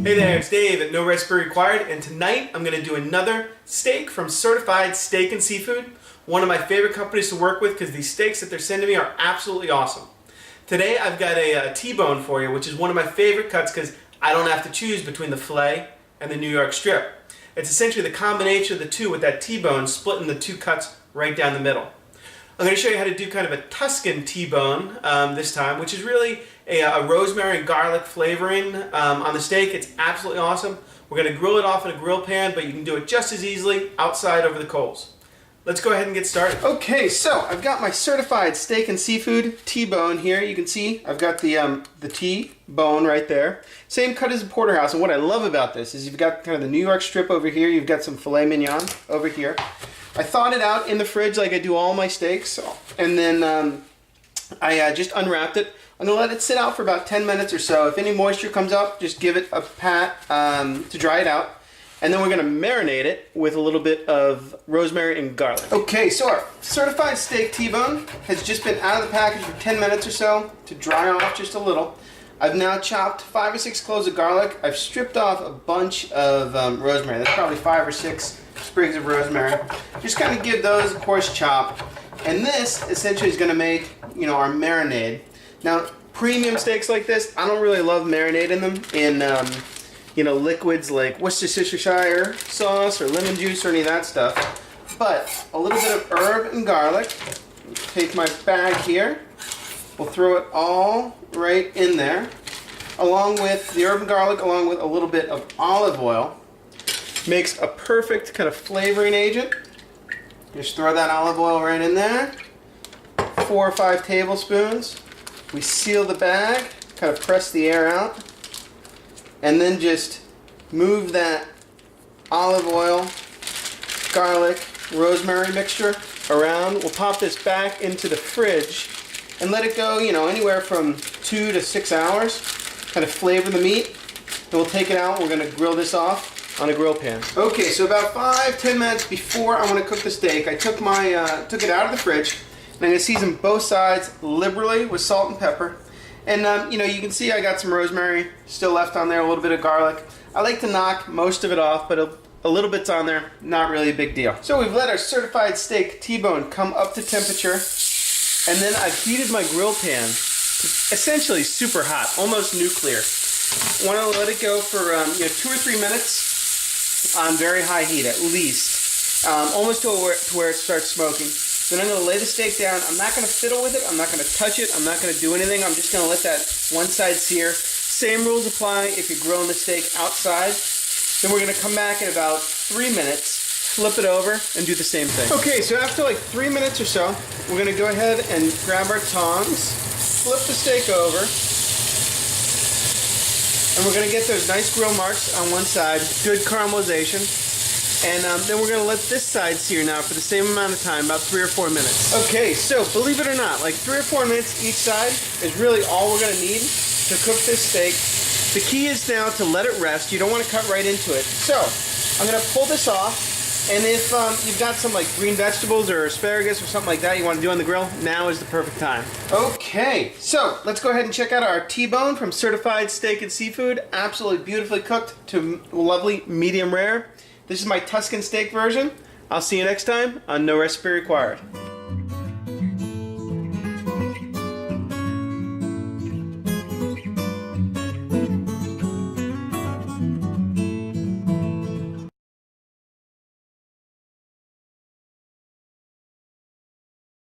Hey there, it's Dave at No Recipe Required, and tonight I'm going to do another steak from Certified Steak and Seafood, one of my favorite companies to work with because these steaks that they're sending me are absolutely awesome. Today I've got a T-bone for you, which is one of my favorite cuts because I don't have to choose between the filet and the New York strip. It's essentially the combination of the two with that T-bone splitting the two cuts right down the middle. I'm going to show you how to do kind of a Tuscan T-bone this time, which is really a rosemary and garlic flavoring on the steak. It's absolutely awesome. We're going to grill it off in a grill pan, but you can do it just as easily outside over the coals. Let's go ahead and get started. Okay, so I've got my Certified Steak and Seafood T-bone here. You can see I've got the T-bone right there. Same cut as a porterhouse, and what I love about this is you've got kind of the New York strip over here. You've got some Filet Mignon over here. I thawed it out in the fridge like I do all my steaks, and then I just unwrapped it. I'm going to let it sit out for about 10 minutes or so. If any moisture comes up, just give it a pat to dry it out. And then we're going to marinate it with a little bit of rosemary and garlic. Okay, so our Certified Steak T-bone has just been out of the package for 10 minutes or so to dry off just a little. I've now chopped 5 or 6 cloves of garlic. I've stripped off a bunch of rosemary. That's probably 5 or 6 sprigs of rosemary. Just kind of give those a coarse chop. And this essentially is going to make, our marinade. Now, premium steaks like this, I don't really love marinating them in, liquids like Worcestershire sauce or lemon juice or any of that stuff. But a little bit of herb and garlic. Take my bag here. We'll throw it all right in there, along with the herb and garlic, along with a little bit of olive oil. Makes a perfect kind of flavoring agent. Just throw that olive oil right in there. 4 or 5 tablespoons. We seal the bag, kind of press the air out, and then just move that olive oil, garlic, rosemary mixture around. We'll pop this back into the fridge and let it go, anywhere from 2 to 6 hours. Kind of flavor the meat. Then we'll take it out. We're going to grill this off on a grill pan. Okay, so about 5-10 minutes before I want to cook the steak, I took it out of the fridge. And I'm going to season both sides liberally with salt and pepper. And, you can see I got some rosemary still left on there, a little bit of garlic. I like to knock most of it off, but a little bit's on there, not really a big deal. So we've let our Certified Steak T-bone come up to temperature. And then I've heated my grill pan to essentially super hot, almost nuclear. I want to let it go for 2 or 3 minutes on very high heat at least, almost to where it starts smoking. Then I'm going to lay the steak down. I'm not going to fiddle with it. I'm not going to touch it. I'm not going to do anything. I'm just going to let that one side sear. Same rules apply if you're grilling the steak outside. Then we're going to come back in about 3 minutes, flip it over, and do the same thing. Okay, so after like 3 minutes or so, we're going to go ahead and grab our tongs, flip the steak over, and we're going to get those nice grill marks on one side, good caramelization. And then we're going to let this side sear now for the same amount of time, about 3 or 4 minutes. Okay, so believe it or not, like 3 or 4 minutes each side is really all we're going to need to cook this steak. The key is now to let it rest. You don't want to cut right into it. So I'm going to pull this off, and if you've got some like green vegetables or asparagus or something like that you want to do on the grill, now is the perfect time. Okay, so let's go ahead and check out our T-bone from Certified Steak and Seafood. Absolutely beautifully cooked to lovely medium rare. This is my Tuscan steak version. I'll see you next time on No Recipe Required.